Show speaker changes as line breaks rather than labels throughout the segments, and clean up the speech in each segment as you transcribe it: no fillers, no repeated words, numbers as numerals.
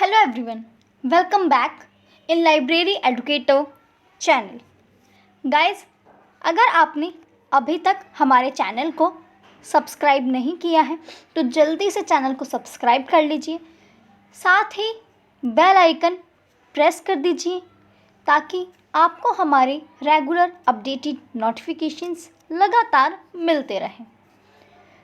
Hello everyone, welcome back in library educator channel. Guys, अगर आपने अभी तक हमारे चैनल को सब्सक्राइब नहीं किया है तो जल्दी से चैनल को सब्सक्राइब कर लीजिए, साथ ही बेल आइकन प्रेस कर दीजिए ताकि आपको हमारे रेगुलर अपडेटेड नोटिफिकेशंस लगातार मिलते रहें।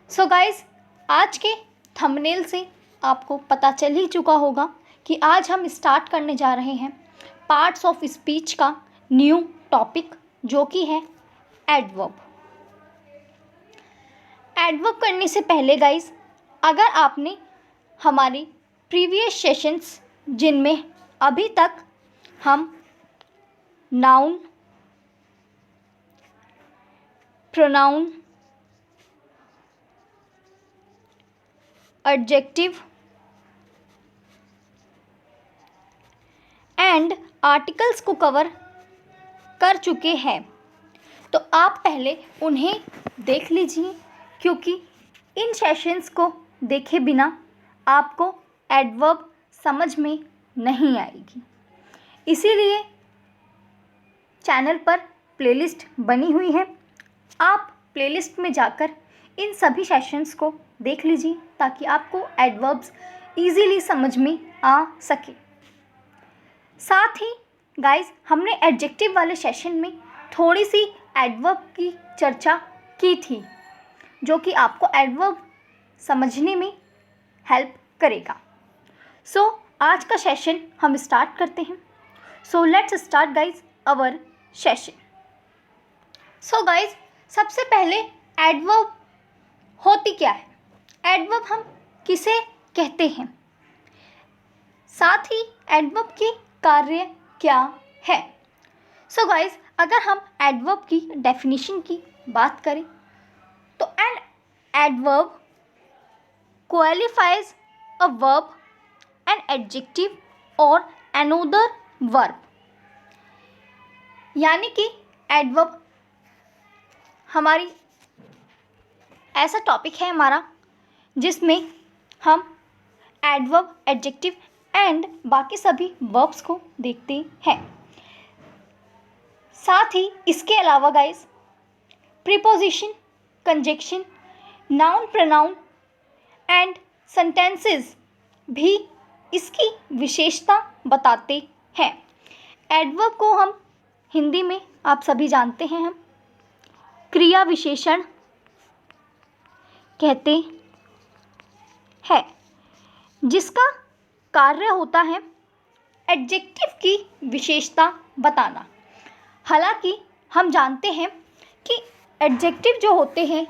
सो गाइस, आज के थंबनेल से आपको पता चल ही चुका होगा कि आज हम स्टार्ट करने जा रहे हैं पार्ट्स ऑफ स्पीच का न्यू टॉपिक, जो कि है एडवर्ब। एडवर्ब करने से पहले गाइस, अगर आपने हमारे प्रीवियस सेशंस जिनमें अभी तक हम noun, pronoun, adjective and articles को कवर कर चुके हैं तो आप पहले उन्हें देख लीजिए, क्योंकि इन सेशंस को देखे बिना आपको एडवर्ब समझ में नहीं आएगी। इसीलिए चैनल पर प्लेलिस्ट बनी हुई है, आप प्लेलिस्ट में जाकर इन सभी सेशंस को देख लीजिए ताकि आपको एडवर्ब्स इजीली समझ में आ सके। साथ ही गाइस, हमने एडजेक्टिव वाले सेशन में थोड़ी सी एडवर्ब की चर्चा की थी, जो कि आपको एडवर्ब समझने में हेल्प करेगा। सो आज का सेशन हम स्टार्ट करते हैं। So let's start guys our session. So guys, सबसे पहले एडवर्ब होती क्या है, एडवर्ब हम किसे कहते हैं, साथ ही एडवर्ब की कार्य क्या है। सो गाइस, अगर हम एडवर्ब की डेफिनेशन की बात करें तो an adverb qualifies a verb, an adjective और अनदर वर्ब। यानी कि एडवर्ब हमारी ऐसा टॉपिक है हमारा जिसमें हम एडवर्ब, एडजेक्टिव एंड बाकी सभी वर्ब्स को देखते हैं। साथ ही इसके अलावा guys, preposition, conjunction, noun, pronoun and sentences भी इसकी विशेषता बताते हैं। एडवर्ब को हम हिंदी में आप सभी जानते हैं, हम क्रिया विशेषण कहते हैं, जिसका कार्य होता है एडजेक्टिव की विशेषता बताना। हालांकि हम जानते हैं कि एडजेक्टिव जो होते हैं,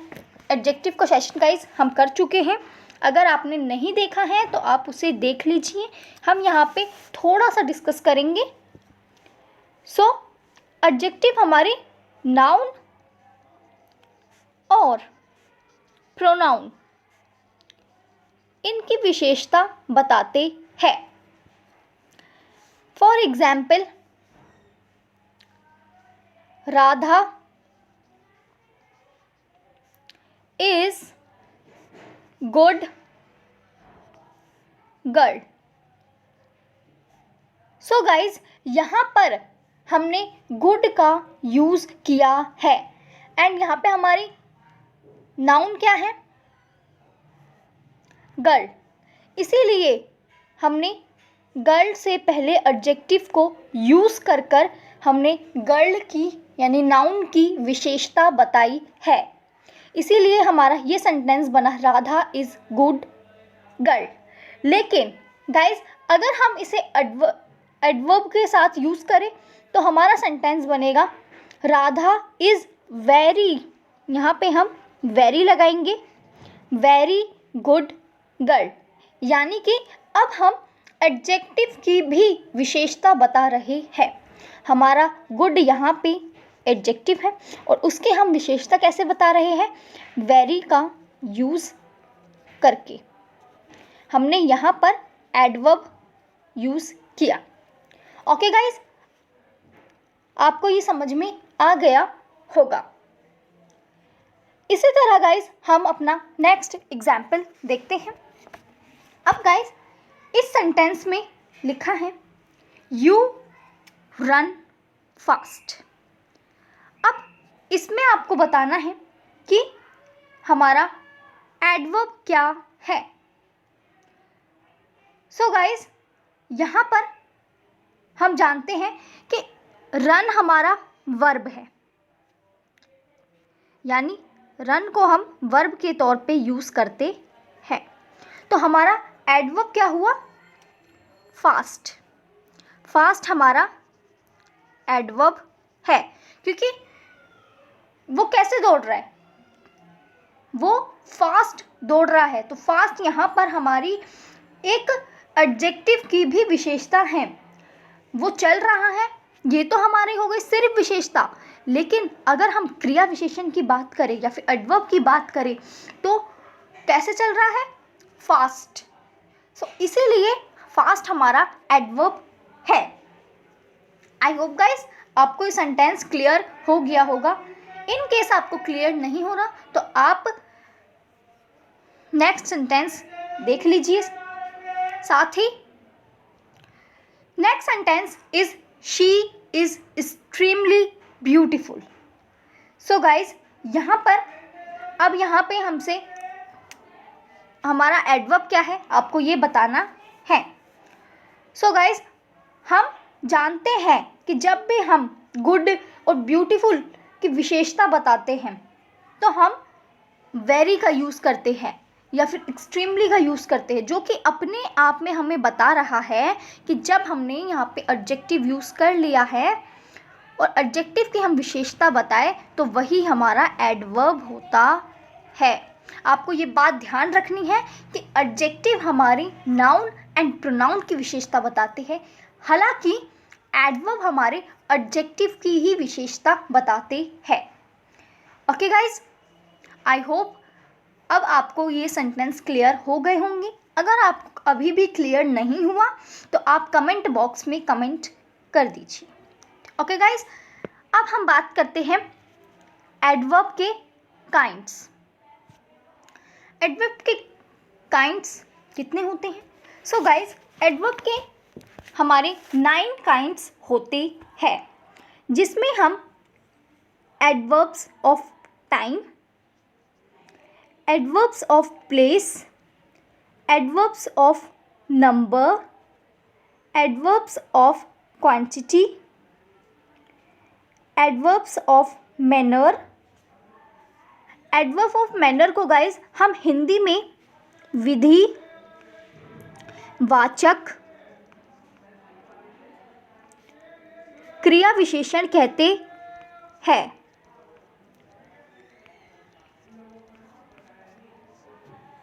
एडजेक्टिव का सेशन गाइस हम कर चुके हैं। अगर आपने नहीं देखा है तो आप उसे देख लीजिए, हम यहाँ पे थोड़ा सा डिस्कस करेंगे। सो एडजेक्टिव हमारे नाउन और प्रोनाउन इनकी विशेषता बताते हैं। For example, Radha is good girl. So guys, यहाँ पर हमने गुड का यूज़ किया है एंड यहाँ पे हमारी नाउन क्या है, गर्ल। इसीलिए हमने गर्ल से पहले एडजेक्टिव को यूज़ कर कर हमने गर्ल की यानी नाउन की विशेषता बताई है। इसीलिए हमारा ये सेंटेंस बना, राधा इज़ गुड गर्ल। लेकिन गाइस, अगर हम इसे एडवर्ब के साथ यूज़ करें तो हमारा सेंटेंस बनेगा, राधा इज़ वेरी, यहाँ पे हम वेरी लगाएंगे, वेरी गुड गर्ल। यानी कि अब हम एडजेक्टिव की भी विशेषता बता रहे हैं। हमारा गुड यहाँ पे एडजेक्टिव है और उसके हम विशेषता कैसे बता रहे हैं, वेरी का यूज़ करके। हमने यहाँ पर एडवर्ब यूज़ किया। ओके गाइस, आपको ये समझ में आ गया होगा। इसी तरह गाइस, हम अपना नेक्स्ट एग्जाम्पल देखते हैं। अब गाइस, इस सेंटेंस में लिखा है यू रन फास्ट। अब इसमें आपको बताना है कि हमारा एडवर्ब क्या है। सो गाइस, यहाँ पर हम जानते हैं कि रन हमारा वर्ब है, यानी रन को हम वर्ब के तौर पे यूज़ करते हैं। तो हमारा एडवर्ब क्या हुआ? फास्ट। फास्ट हमारा एडवर्ब है, क्योंकि वो कैसे दौड़ रहा है? वो फास्ट दौड़ रहा है। तो फास्ट यहाँ पर हमारी एक एडजेक्टिव की भी विशेषता है। वो चल रहा है, ये तो हमारी हो गई सिर्फ विशेषता, लेकिन अगर हम क्रिया विशेषण की बात करें या फिर एडवर्ब की बात करें तो कैसे चल रहा है? फास्ट। सो इसीलिए फास्ट हमारा एडवर्ब है। आई होप गाइस आपको ये सेंटेंस क्लियर हो गया होगा। इन केस आपको क्लियर नहीं हो रहा तो आप नेक्स्ट सेंटेंस देख लीजिए साथ ही। Next sentence is she is extremely beautiful. So guys यहाँ पर अब यहाँ पे हमसे हमारा एडवर्ब क्या है आपको ये बताना है। सो गाइज हम जानते हैं कि जब भी हम गुड और ब्यूटीफुल की विशेषता बताते हैं तो हम वेरी का यूज़ करते हैं या फिर एक्सट्रीमली का यूज़ करते हैं, जो कि अपने आप में हमें बता रहा है कि जब हमने यहाँ पे एडजेक्टिव यूज़ कर लिया है और एडजेक्टिव की हम विशेषता बताए तो वही हमारा एडवर्ब होता है। आपको ये बात ध्यान रखनी है कि एडजेक्टिव हमारी नाउन एंड प्रोनाउन की विशेषता बताते हैं, हालांकि एडवर्ब हमारे एडजेक्टिव की ही विशेषता बताते हैं। ओके गाइज, आई होप अब आपको ये सेंटेंस क्लियर हो गए होंगे। अगर आप अभी भी क्लियर नहीं हुआ तो आप कमेंट बॉक्स में कमेंट कर दीजिए। ओके गाइज, अब हम बात करते हैं एडवर्ब के काइंड्स। एडवर्ब के काइंड्स कितने होते हैं? सो गाइज एडवर्ब के हमारे 9 काइंड्स होते हैं, जिसमें हम adverbs of time, adverbs of place, adverbs of number, adverbs of quantity, adverbs of manner। adverb of manner को गाइज हम हिंदी में विधि, वाचक, क्रिया विशेषण कहते हैं।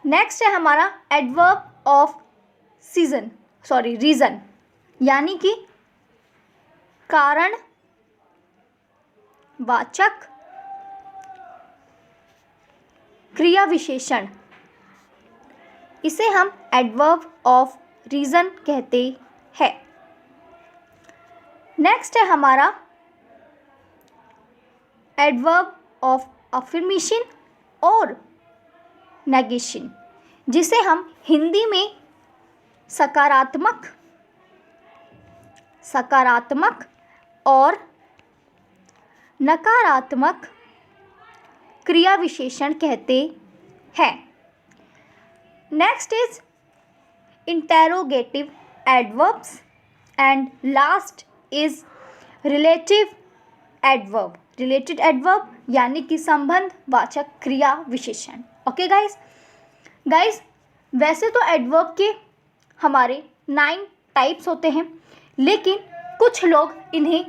नेक्स्ट है हमारा एडवर्ब ऑफ रीज़न, यानी कि कारण, वाचक, क्रिया विशेषण, इसे हम एडवर्ब ऑफ रीज़न कहते हैं। नेक्स्ट है हमारा एडवर्ब ऑफ अफर्मेशन और नेगेशन, जिसे हम हिंदी में सकारात्मक और नकारात्मक क्रिया विशेषण कहते हैं। Next is interrogative adverbs and last is relative adverb यानी कि संबंध वाचक क्रिया विशेषण। ओके गाइस, वैसे तो एडवर्ब के हमारे 9 टाइप्स होते हैं, लेकिन कुछ लोग इन्हें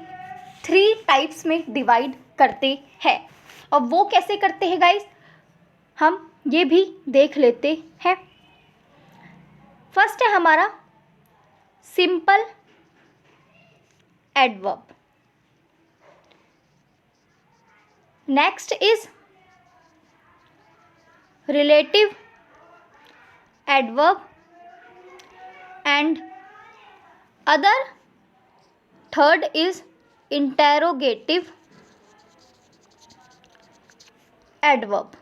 3 टाइप्स में डिवाइड करते हैं। और वो कैसे करते हैं गाइस, हम ये भी देख लेते हैं। फर्स्ट है हमारा simple adverb, next is relative adverb and third is interrogative adverb।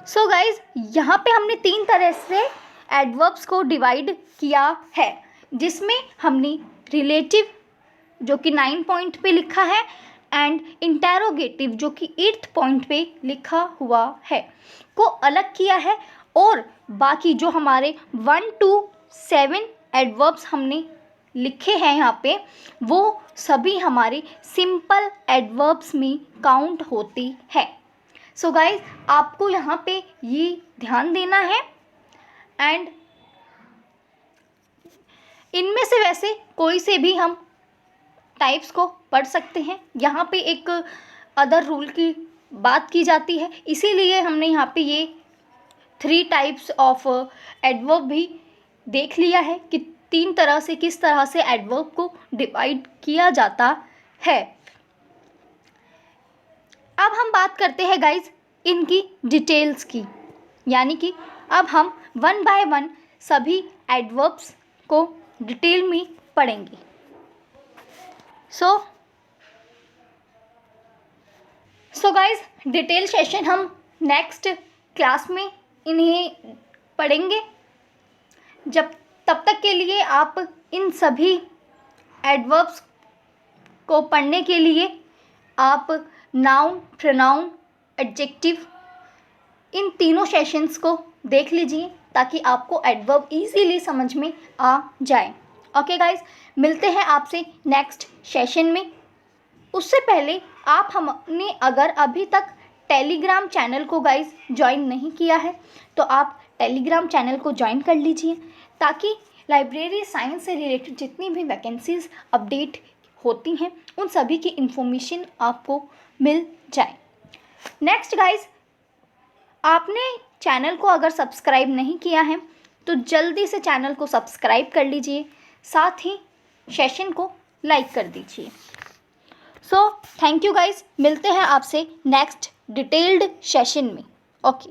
So guys यहाँ पे हमने 3 तरह से एडवर्ब्स को डिवाइड किया है, जिसमें हमने रिलेटिव जो कि 9 पॉइंट पे लिखा है एंड इंटेरोगेटिव जो कि 8th पॉइंट पे लिखा हुआ है को अलग किया है, और बाकी जो हमारे 1 to 7 एडवर्ब्स हमने लिखे हैं यहाँ पे, वो सभी हमारे सिंपल एडवर्ब्स में काउंट होती है। सो गाइज, आपको यहाँ पे ये ध्यान देना है। एंड इनमें से वैसे कोई से भी हम टाइप्स को पढ़ सकते हैं। यहाँ पे एक अदर रूल की बात की जाती है, इसीलिए हमने यहाँ पे ये 3 टाइप्स ऑफ एडवर्ब भी देख लिया है कि 3 तरह से किस तरह से एडवर्ब को डिवाइड किया जाता है। अब हम बात करते हैं गाइज इनकी डिटेल्स की, यानी कि अब हम 1 by 1 सभी एडवर्ब्स को डिटेल में पढ़ेंगे। सो गाइज, डिटेल सेशन हम नेक्स्ट क्लास में इन्हें पढ़ेंगे। तब तक के लिए आप इन सभी एडवर्ब्स को पढ़ने के लिए आप नाउन, प्रोनाउन, एडजेक्टिव इन तीनों सेशंस को देख लीजिए, ताकि आपको एडवर्ब इजीली समझ में आ जाए। ओके गाइज, मिलते हैं आपसे नेक्स्ट सेशन में। उससे पहले आप हमने अगर अभी तक टेलीग्राम चैनल को गाइज ज्वाइन नहीं किया है, तो आप टेलीग्राम चैनल को ज्वाइन कर लीजिए, ताकि लाइब्रेरी साइंस से रिलेटेड जितनी भी वैकेंसीज़ अपडेट होती हैं उन सभी की इन्फॉर्मेशन आपको मिल जाए। नेक्स्ट गाइज, आपने चैनल को अगर सब्सक्राइब नहीं किया है तो जल्दी से चैनल को सब्सक्राइब कर लीजिए, साथ ही सेशन को लाइक कर दीजिए। सो थैंक यू गाइज, मिलते हैं आपसे नेक्स्ट डिटेल्ड सेशन में। ओके।